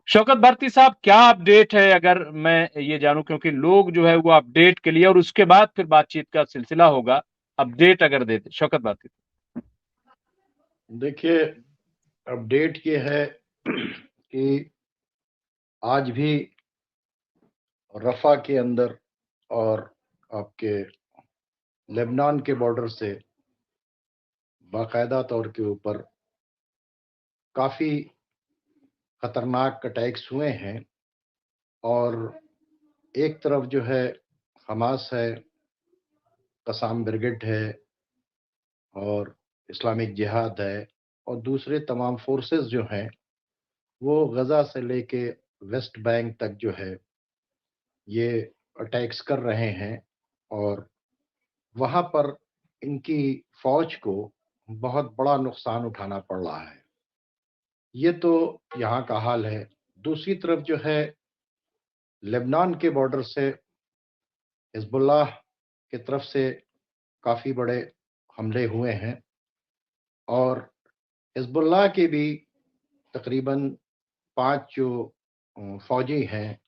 शौकत भारती साहब, क्या अपडेट है, अगर मैं ये जानूं, क्योंकि लोग जो है वो अपडेट के लिए, और उसके बाद फिर बातचीत का सिलसिला होगा। अपडेट अगर देते शौकत भारती। देखिए, अपडेट ये है कि आज भी रफा के अंदर और आपके लेबनान के बॉर्डर से बाकायदा तौर के ऊपर काफ़ी खतरनाक अटैक्स हुए हैं। और एक तरफ जो है हमास है, कसाम ब्रिगेड है और इस्लामिक जिहाद है, और दूसरे तमाम फोर्सेस जो हैं वो गज़ा से लेके वेस्ट बैंक तक जो है ये अटैक्स कर रहे हैं। और वहाँ पर इनकी फ़ौज को बहुत बड़ा नुकसान उठाना पड़ रहा है। ये तो यहाँ का हाल है। दूसरी तरफ जो है लेबनान के बॉर्डर से हिज़्बुल्लाह की तरफ से काफ़ी बड़े हमले हुए हैं, और हिज़्बुल्लाह के भी तकरीबन 5 जो फ़ौजी हैं,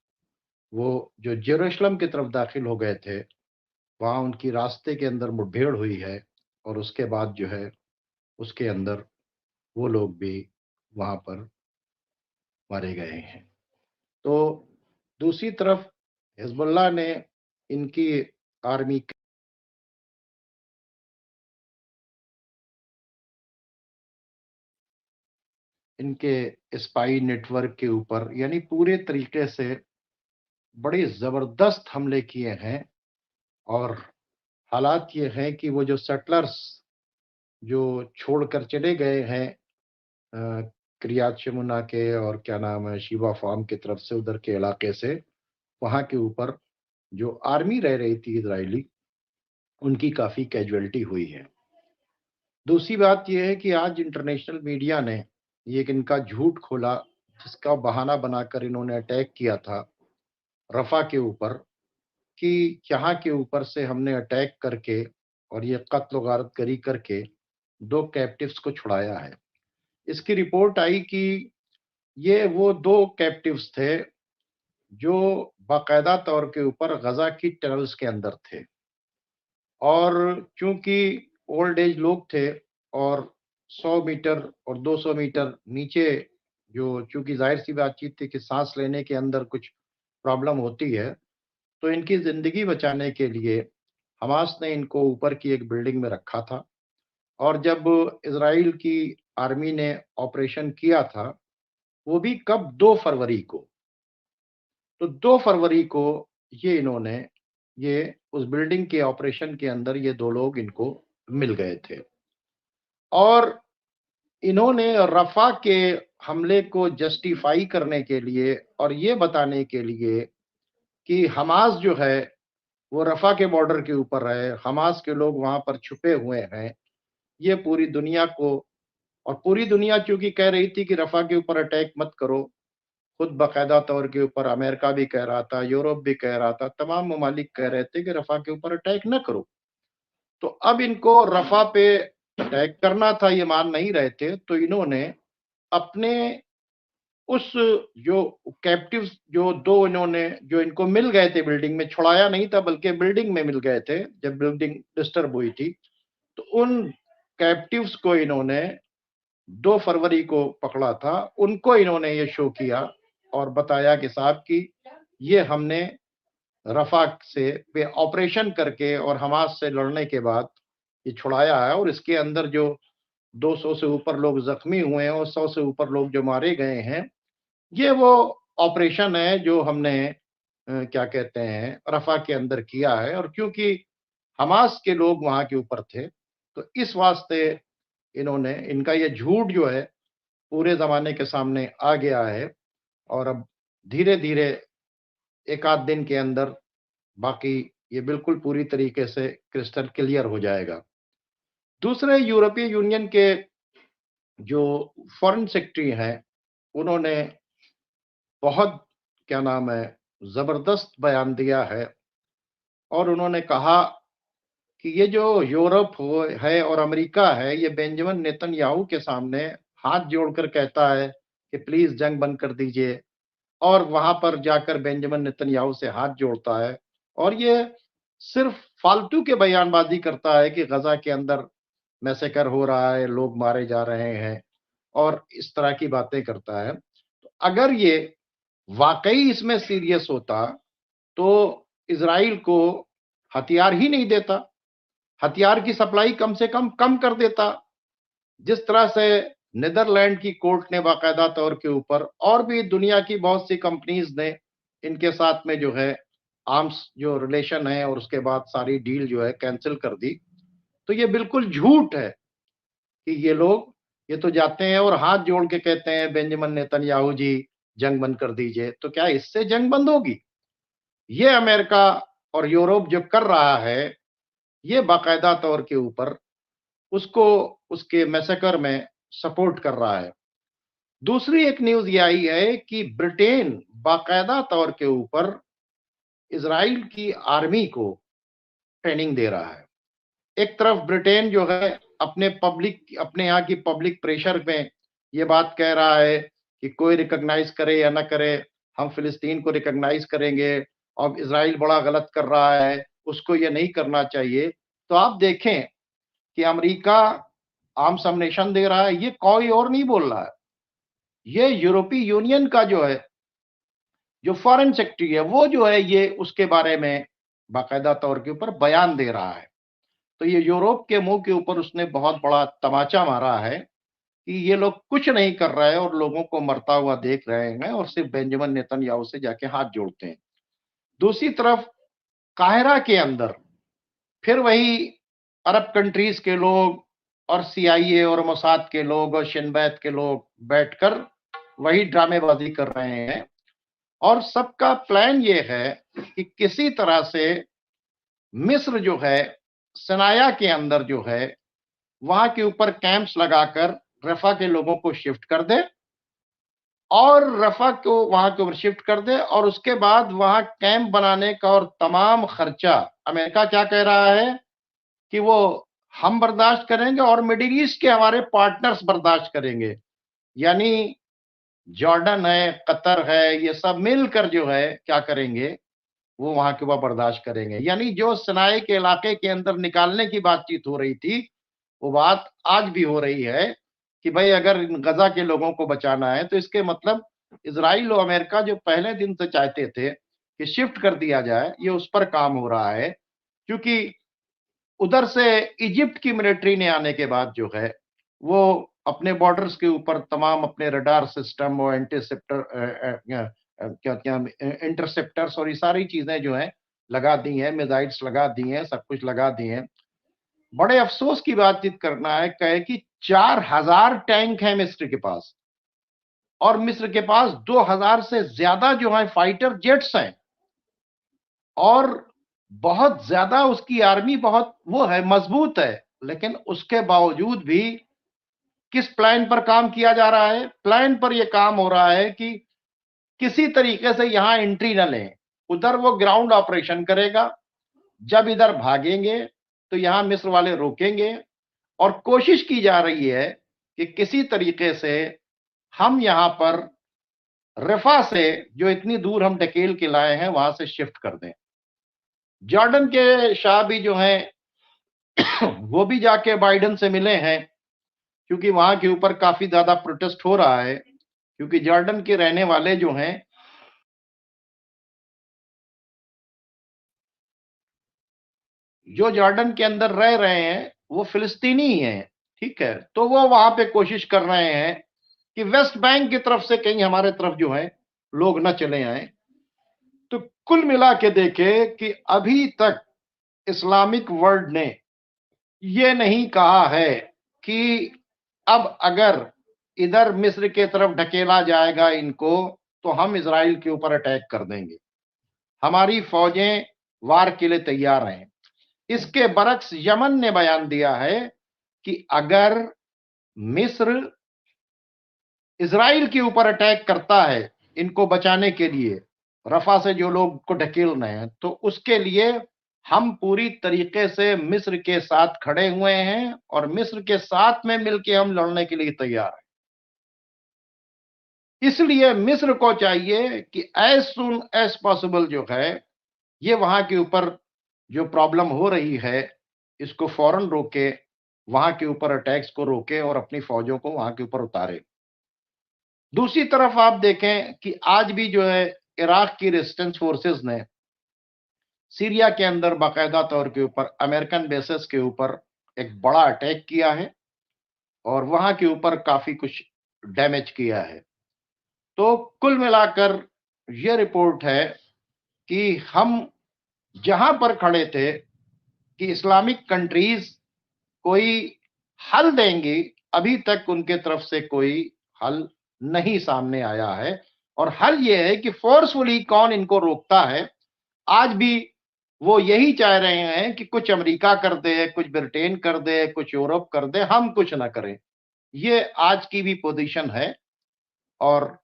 वो जो जेरूशलम की तरफ दाखिल हो गए थे, वहाँ उनकी रास्ते के अंदर मुठभेड़ हुई है, और उसके बाद जो है उसके अंदर वो लोग भी वहाँ पर मारे गए हैं। तो दूसरी तरफ हिज़्बुल्लाह ने इनकी आर्मी इनके स्पाई नेटवर्क के ऊपर यानी पूरे तरीके से बड़े ज़बरदस्त हमले किए हैं। और हालात ये हैं कि वो जो सेटलर्स जो छोड़कर चले गए हैं क्रियात शमुना के और क्या नाम है शिवा फार्म की तरफ से, उधर के इलाके से, वहाँ के ऊपर जो आर्मी रह रही थी इजरायली, उनकी काफ़ी कैजुअलिटी हुई है। दूसरी बात यह है कि आज इंटरनेशनल मीडिया ने ये एक इनका झूठ खोला, जिसका बहाना बनाकर इन्होंने अटैक किया था रफ़ा के ऊपर, कि यहाँ के ऊपर से हमने अटैक करके और ये कत्ल गारत गरी करके 2 कैप्टिव्स को छुड़ाया है। इसकी रिपोर्ट आई कि ये वो 2 कैप्टिव्स थे जो बाकायदा तौर के ऊपर गज़ा की टनल्स के अंदर थे। और चूँकि ओल्ड एज लोग थे और 100 मीटर और 200 मीटर नीचे, जो चूँकि ज़ाहिर-सी बातचीत थी कि साँस लेने के अंदर कुछ प्रॉब्लम होती है, तो इनकी ज़िंदगी बचाने के लिए हमास ने इनको ऊपर की एक बिल्डिंग में रखा था। और जब इज़राइल की आर्मी ने ऑपरेशन किया था, वो भी कब 2 फरवरी को। तो 2 फरवरी को ये उस बिल्डिंग के ऑपरेशन के अंदर ये 2 लोग इनको मिल गए थे। और इन्होंने रफ़ा के हमले को जस्टिफ़ाई करने के लिए और ये बताने के लिए कि हमास जो है वो रफ़ा के बॉर्डर के ऊपर है, हमास के लोग वहाँ पर छुपे हुए हैं, ये पूरी दुनिया को, और पूरी दुनिया चूँकि कह रही थी कि रफ़ा के ऊपर अटैक मत करो, खुद बाकायदा तौर के ऊपर अमेरिका भी कह रहा था, यूरोप भी कह रहा था, तमाम ममालिक कह रहे थे कि रफ़ा के ऊपर अटैक न करो। तो अब इनको रफ़ा पे अटैक करना था, ये मान नहीं रहे थे, तो इन्होंने अपने उस जो कैप्टिव्स जो 2 इन्होंने जो इनको मिल गए थे बिल्डिंग में, छुड़ाया नहीं था बल्कि बिल्डिंग में मिल गए थे, जब बिल्डिंग डिस्टर्ब हुई थी, तो उन कैप्टिव्स को इन्होंने 2 फरवरी को पकड़ा था। उनको इन्होंने ये शो किया और बताया कि साहब कि ये हमने रफ़ा से पे ऑपरेशन करके और हमास से लड़ने के बाद ये छुड़ाया है, और इसके अंदर जो 200 से ऊपर लोग ज़ख्मी हुए हैं और 100 से ऊपर लोग जो मारे गए हैं, ये वो ऑपरेशन है जो हमने क्या कहते हैं रफ़ा के अंदर किया है। और क्योंकि हमास के लोग वहाँ के ऊपर थे, तो इस वास्ते इन्होंने इनका ये झूठ जो है पूरे ज़माने के सामने आ गया है। और अब धीरे-धीरे एक आध दिन के अंदर बाकी ये बिल्कुल पूरी तरीके से क्रिस्टल क्लियर हो जाएगा। दूसरे यूरोपीय यूनियन के जो फॉरेन सेक्रेटरी हैं, उन्होंने बहुत क्या नाम है ज़बरदस्त बयान दिया है, और उन्होंने कहा कि ये जो यूरोप हो है और अमेरिका है, ये बेंजामिन नेतन्याहू के सामने हाथ जोड़कर कहता है कि प्लीज़ जंग बंद कर दीजिए, और वहां पर जाकर बेंजामिन नेतन्याहू से हाथ जोड़ता है और ये सिर्फ फालतू के बयानबाजी करता है कि गजा के अंदर मैसेकर हो रहा है, लोग मारे जा रहे हैं और इस तरह की बातें करता है। तो अगर ये वाकई इसमें सीरियस होता तो इजराइल को हथियार ही नहीं देता, हथियार की सप्लाई कम से कम कर देता। जिस तरह से नीदरलैंड की कोर्ट ने बाकायदा तौर के ऊपर और भी दुनिया की बहुत सी कंपनीज ने इनके साथ में जो है आर्म्स जो रिलेशन है और उसके बाद सारी डील जो है कैंसिल कर दी। तो ये बिल्कुल झूठ है कि ये तो जाते हैं और हाथ जोड़ के कहते हैं बेंजामिन नेतन्याहू जी जंग बंद कर दीजिए। तो क्या इससे जंग बंद होगी? ये अमेरिका और यूरोप जो कर रहा है ये बाकायदा तौर के ऊपर उसको उसके मैसेकर में सपोर्ट कर रहा है। दूसरी एक न्यूज ये आई है कि ब्रिटेन बाकायदा तौर के ऊपर इजराइल की आर्मी को ट्रेनिंग दे रहा है। एक तरफ ब्रिटेन जो है अपने यहाँ की पब्लिक प्रेशर में ये बात कह रहा है कि कोई रिकॉग्नाइज करे या ना करे, हम फिलिस्तीन को रिकॉग्नाइज करेंगे और इजराइल बड़ा गलत कर रहा है, उसको ये नहीं करना चाहिए। तो आप देखें कि अमेरिका आर्म्स अम्मुनिशन दे रहा है, ये कोई और नहीं बोल रहा है, ये यूरोपीय यूनियन का जो है जो फॉरेन सेक्रेटरी है वो जो है ये उसके बारे में बाकायदा तौर के ऊपर बयान दे रहा है। तो ये यूरोप के मुंह के ऊपर उसने बहुत बड़ा तमाचा मारा है कि ये लोग कुछ नहीं कर रहे हैं और लोगों को मरता हुआ देख रहे हैं और सिर्फ बेंजामिन नेतन्याहू से जाके हाथ जोड़ते हैं। दूसरी तरफ काहिरा के अंदर फिर वही अरब कंट्रीज के लोग और सीआईए और मोसाद के लोग और शिनबैत के लोग बैठकर वही ड्रामेबाजी कर रहे हैं और सबका प्लान ये है कि किसी तरह से मिस्र जो है सनाया के अंदर जो है वहां के ऊपर कैंप्स लगाकर रफा के लोगों को शिफ्ट कर दे और रफा को वहां के ऊपर शिफ्ट कर दे और उसके बाद वहां कैंप बनाने का और तमाम खर्चा अमेरिका क्या कह रहा है कि वो हम बर्दाश्त करेंगे और मिडिल ईस्ट के हमारे पार्टनर्स बर्दाश्त करेंगे। यानी जॉर्डन है, कतर है, ये सब मिलकर जो है क्या करेंगे, वो वहां के ऊपर बर्दाश्त करेंगे। यानी जो सनाए के इलाके के अंदर निकालने की बातचीत हो रही थी वो बात आज भी हो रही है कि भाई अगर गजा के लोगों को बचाना है तो इसके मतलब इजराइल और अमेरिका जो पहले दिन से चाहते थे कि शिफ्ट कर दिया जाए, ये उस पर काम हो रहा है। क्योंकि उधर से इजिप्ट की मिलिट्री ने आने के बाद जो है वो अपने बॉर्डर्स के ऊपर तमाम अपने रडार सिस्टम और क्या क्या इंटरसेप्टर्स और ये सारी चीजें जो है लगा दी हैं, मिसाइल्स लगा दी हैं, सब कुछ लगा दिए हैं। बड़े अफसोस की बातचीत करना है, कहे कि 4000 टैंक है मिस्र के पास और मिस्र के पास 2000 से ज्यादा जो है फाइटर जेट्स हैं और बहुत ज्यादा उसकी आर्मी बहुत वो है, मजबूत है। लेकिन उसके बावजूद भी किस प्लान पर काम किया जा रहा है? प्लान पर यह काम हो रहा है कि किसी तरीके से यहां एंट्री न लें, उधर वो ग्राउंड ऑपरेशन करेगा, जब इधर भागेंगे तो यहां मिस्र वाले रोकेंगे और कोशिश की जा रही है कि किसी तरीके से हम यहां पर रफा से जो इतनी दूर हम ढकेल के लाए हैं वहां से शिफ्ट कर दें। जॉर्डन के शाह भी जो हैं वो भी जाके बाइडेन से मिले हैं क्योंकि वहां के ऊपर काफी ज्यादा प्रोटेस्ट हो रहा है, क्योंकि जॉर्डन के रहने वाले जो हैं जो जॉर्डन के अंदर रह रहे हैं वो फिलिस्तीनी ही हैं, ठीक है। तो वो वहां पे कोशिश कर रहे हैं कि वेस्ट बैंक की तरफ से कहीं हमारे तरफ जो है लोग न चले आए। तो कुल मिला के देखे कि अभी तक इस्लामिक वर्ल्ड ने ये नहीं कहा है कि अब अगर इधर मिस्र के तरफ ढकेला जाएगा इनको तो हम इजराइल के ऊपर अटैक कर देंगे, हमारी फौजें वार के लिए तैयार हैं। इसके बरक्स यमन ने बयान दिया है कि अगर मिस्र इजराइल के ऊपर अटैक करता है इनको बचाने के लिए, रफा से जो लोग को ढकेल रहे हैं, तो उसके लिए हम पूरी तरीके से मिस्र के साथ खड़े हुए हैं और मिस्र के साथ में मिलकर हम लड़ने के लिए तैयार हैं। इसलिए मिस्र को चाहिए कि एज सुन एज पॉसिबल जो है ये वहां के ऊपर जो प्रॉब्लम हो रही है इसको फौरन रोके, वहां के ऊपर अटैक्स को रोके और अपनी फौजों को वहां के ऊपर उतारे। दूसरी तरफ आप देखें कि आज भी जो है इराक की रेजिस्टेंस फोर्सेस ने सीरिया के अंदर बाकायदा तौर के ऊपर अमेरिकन बेसेस के ऊपर एक बड़ा अटैक किया है और वहां के ऊपर काफी कुछ डैमेज किया है। तो कुल मिलाकर यह रिपोर्ट है कि हम जहां पर खड़े थे कि इस्लामिक कंट्रीज कोई हल देंगी, अभी तक उनके तरफ से कोई हल नहीं सामने आया है। और हल यह है कि फोर्सफुली कौन इनको रोकता है। आज भी वो यही चाह रहे हैं कि कुछ अमेरिका कर दे, कुछ ब्रिटेन कर दे, कुछ यूरोप कर दे, हम कुछ ना करें। ये आज की भी पोजीशन है और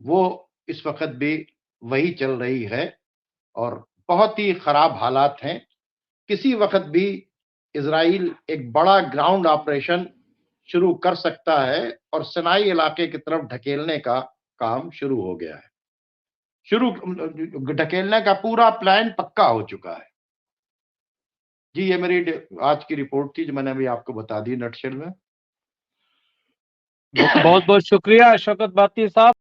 वो इस वक्त भी वही चल रही है और बहुत ही खराब हालात हैं। किसी वक्त भी इजराइल एक बड़ा ग्राउंड ऑपरेशन शुरू कर सकता है और सिनाई इलाके की तरफ ढकेलने का काम शुरू हो गया है। शुरू ढकेलने का पूरा प्लान पक्का हो चुका है। जी, ये मेरी आज की रिपोर्ट थी जो मैंने अभी आपको बता दी नटशेल में। बहुत बहुत शुक्रिया शौकत बाती साहब।